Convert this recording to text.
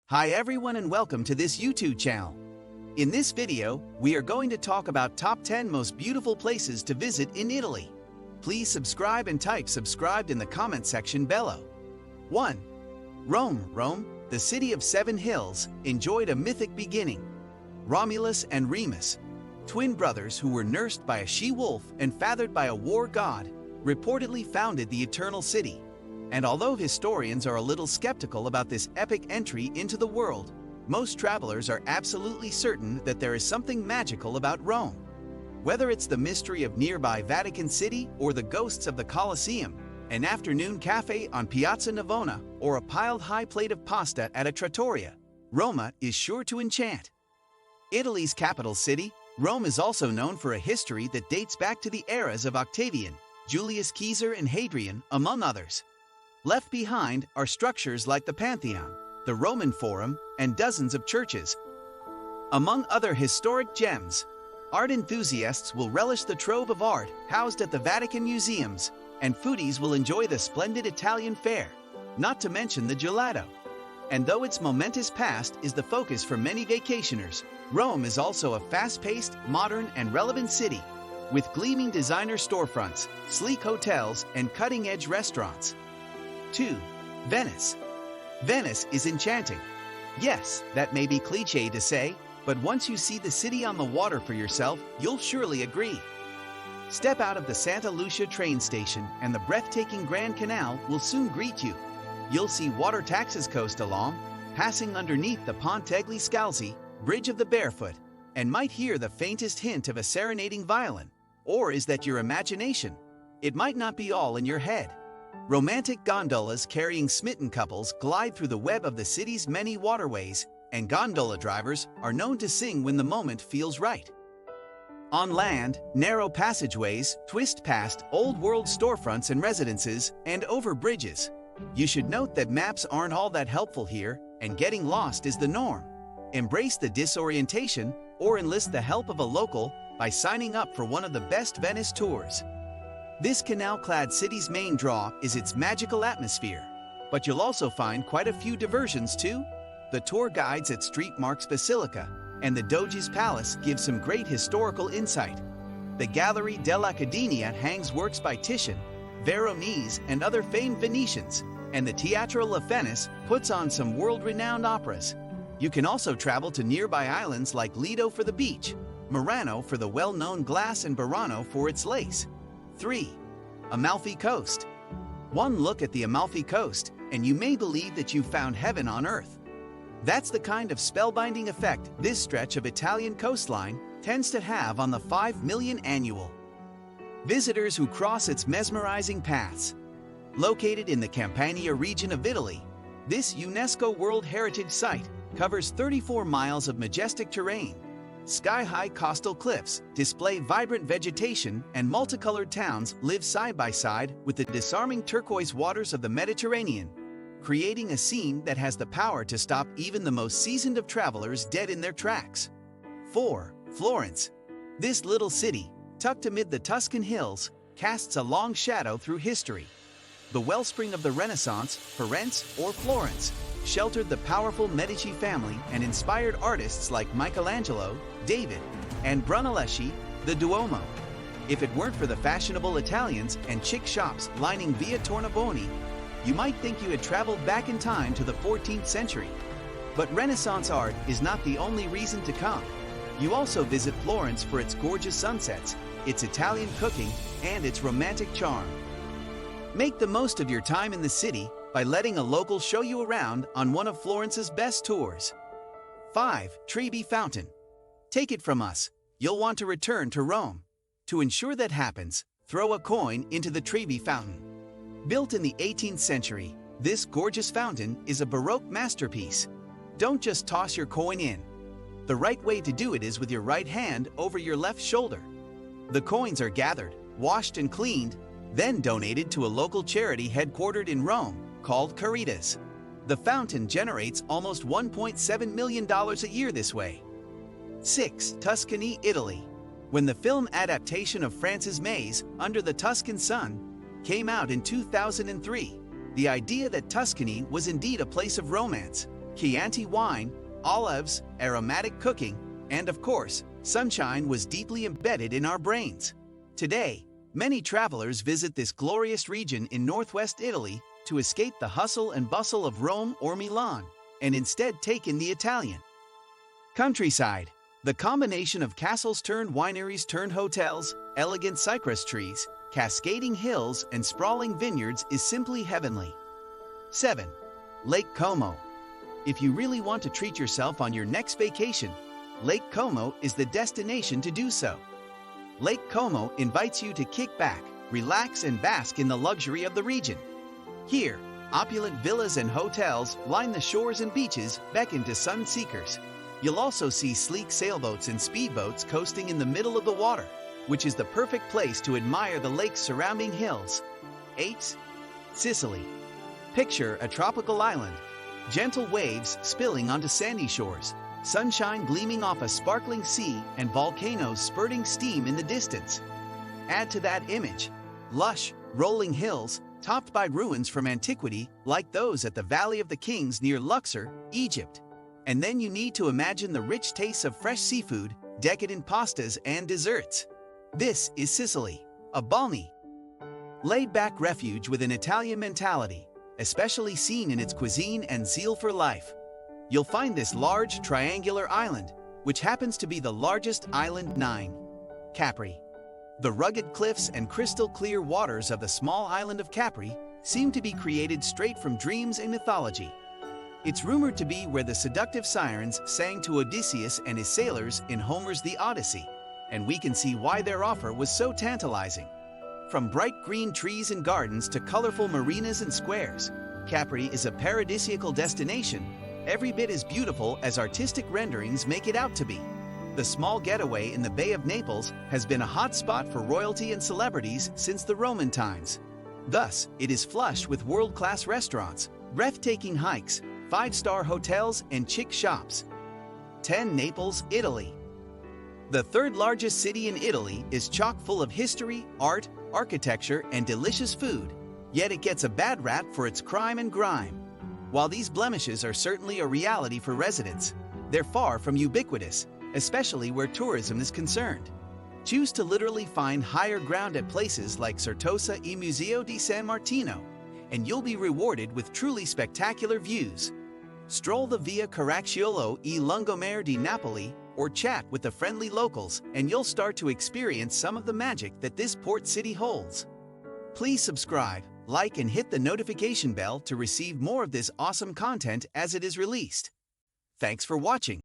Hi everyone and welcome to this YouTube channel. In this video, we are going to talk about top 10 most beautiful places to visit in Italy. Please subscribe and type subscribed in the comment section below. 1. Rome, the city of 7 hills, enjoyed a mythic beginning. Romulus and Remus, twin brothers who were nursed by a she-wolf and fathered by a war god, reportedly founded the Eternal City. And although historians are a little skeptical about this epic entry into the world, most travelers are absolutely certain that there is something magical about Rome. Whether it's the mystery of nearby Vatican City or the ghosts of the Colosseum, an afternoon cafe on Piazza Navona, or a piled-high plate of pasta at a trattoria, Roma is sure to enchant. Italy's capital city, Rome is also known for a history that dates back to the eras of Octavian, Julius Caesar and Hadrian, among others. Left behind are structures like the Pantheon, the Roman Forum, and dozens of churches. Among other historic gems, art enthusiasts will relish the trove of art housed at the Vatican museums, and foodies will enjoy the splendid Italian fare, not to mention the gelato. And though its momentous past is the focus for many vacationers, Rome is also a fast-paced, modern, and relevant city, with gleaming designer storefronts, sleek hotels, and cutting-edge restaurants. 2. Venice. Venice is enchanting. Yes, that may be cliché to say, but once you see the city on the water for yourself, you'll surely agree. Step out of the Santa Lucia train station and the breathtaking Grand Canal will soon greet you. You'll see water taxis coast along, passing underneath the Ponte degli Scalzi, Bridge of the Barefoot, and might hear the faintest hint of a serenading violin. Or is that your imagination? It might not be all in your head. Romantic gondolas carrying smitten couples glide through the web of the city's many waterways, and gondola drivers are known to sing when the moment feels right. On land, narrow passageways twist past old-world storefronts and residences, and over bridges. You should note that maps aren't all that helpful here, and getting lost is the norm. Embrace the disorientation, or enlist the help of a local by signing up for one of the best Venice tours. This canal-clad city's main draw is its magical atmosphere, but you'll also find quite a few diversions too. The tour guides at St. Mark's Basilica and the Doge's Palace give some great historical insight. The Gallery dell'Accademia hangs works by Titian, Veronese, and other famed Venetians, and the Teatro La Fenice puts on some world-renowned operas. You can also travel to nearby islands like Lido for the beach, Murano for the well-known glass, and Burano for its lace. 3. Amalfi Coast. One look at the Amalfi Coast, and you may believe that you've found heaven on earth. That's the kind of spellbinding effect this stretch of Italian coastline tends to have on the 5 million annual visitors who cross its mesmerizing paths. Located in the Campania region of Italy, this UNESCO World Heritage Site covers 34 miles of majestic terrain. Sky-high coastal cliffs display vibrant vegetation, and multicolored towns live side by side with the disarming turquoise waters of the Mediterranean, creating a scene that has the power to stop even the most seasoned of travelers dead in their tracks. 4. Florence. This little city, tucked amid the Tuscan hills, casts a long shadow through history. The wellspring of the Renaissance, Firenze or Florence, sheltered the powerful Medici family and inspired artists like Michelangelo, David, and Brunelleschi, the Duomo. If it weren't for the fashionable Italians and chic shops lining Via Tornabuoni, you might think you had traveled back in time to the 14th century. But Renaissance art is not the only reason to come. You also visit Florence for its gorgeous sunsets, its Italian cooking, and its romantic charm. Make the most of your time in the city by letting a local show you around on one of Florence's best tours. 5. Trevi Fountain. Take it from us, you'll want to return to Rome. To ensure that happens, throw a coin into the Trevi Fountain. Built in the 18th century, this gorgeous fountain is a Baroque masterpiece. Don't just toss your coin in. The right way to do it is with your right hand over your left shoulder. The coins are gathered, washed and cleaned, then donated to a local charity headquartered in Rome called Caritas. The fountain generates almost $1.7 million a year this way. 6. Tuscany, Italy. When the film adaptation of France's Maze, Under the Tuscan Sun, came out in 2003, the idea that Tuscany was indeed a place of romance Chianti wine, olives, aromatic cooking, and of course, sunshine was deeply embedded in our brains. Today, many travelers visit this glorious region in northwest Italy to escape the hustle and bustle of Rome or Milan, and instead take in the Italian countryside. The combination of castles turned wineries turned hotels, elegant cypress trees, cascading hills, and sprawling vineyards is simply heavenly. 7. Lake Como. If you really want to treat yourself on your next vacation, Lake Como is the destination to do so. Lake Como invites you to kick back, relax, and bask in the luxury of the region. Here, opulent villas and hotels line the shores and beaches, beckon to sun seekers. You'll also see sleek sailboats and speedboats coasting in the middle of the water, which is the perfect place to admire the lake's surrounding hills. 8. Sicily. Picture a tropical island, gentle waves spilling onto sandy shores, sunshine gleaming off a sparkling sea, and volcanoes spurting steam in the distance. Add to that image lush, rolling hills, topped by ruins from antiquity like those at the Valley of the Kings near Luxor, Egypt. And then you need to imagine the rich tastes of fresh seafood, decadent pastas, and desserts. This is Sicily, a balmy, laid-back refuge with an Italian mentality, especially seen in its cuisine and zeal for life. You'll find this large, triangular island, which happens to be the largest island 9. Capri. The rugged cliffs and crystal-clear waters of the small island of Capri seem to be created straight from dreams and mythology. It's rumored to be where the seductive sirens sang to Odysseus and his sailors in Homer's The Odyssey, and we can see why their offer was so tantalizing. From bright green trees and gardens to colorful marinas and squares, Capri is a paradisiacal destination, every bit as beautiful as artistic renderings make it out to be. The small getaway in the Bay of Naples has been a hot spot for royalty and celebrities since the Roman times. Thus, it is flush with world-class restaurants, breathtaking hikes, 5-star hotels, and chic shops. 10. Naples, Italy. The third largest city in Italy is chock full of history, art, architecture, and delicious food, yet it gets a bad rap for its crime and grime. While these blemishes are certainly a reality for residents, they're far from ubiquitous, especially where tourism is concerned. Choose to literally find higher ground at places like Certosa e Museo di San Martino, and you'll be rewarded with truly spectacular views. Stroll the Via Caracciolo e Lungomare di Napoli or chat with the friendly locals, and you'll start to experience some of the magic that this port city holds. Please subscribe, like, and hit the notification bell to receive more of this awesome content as it is released. Thanks for watching.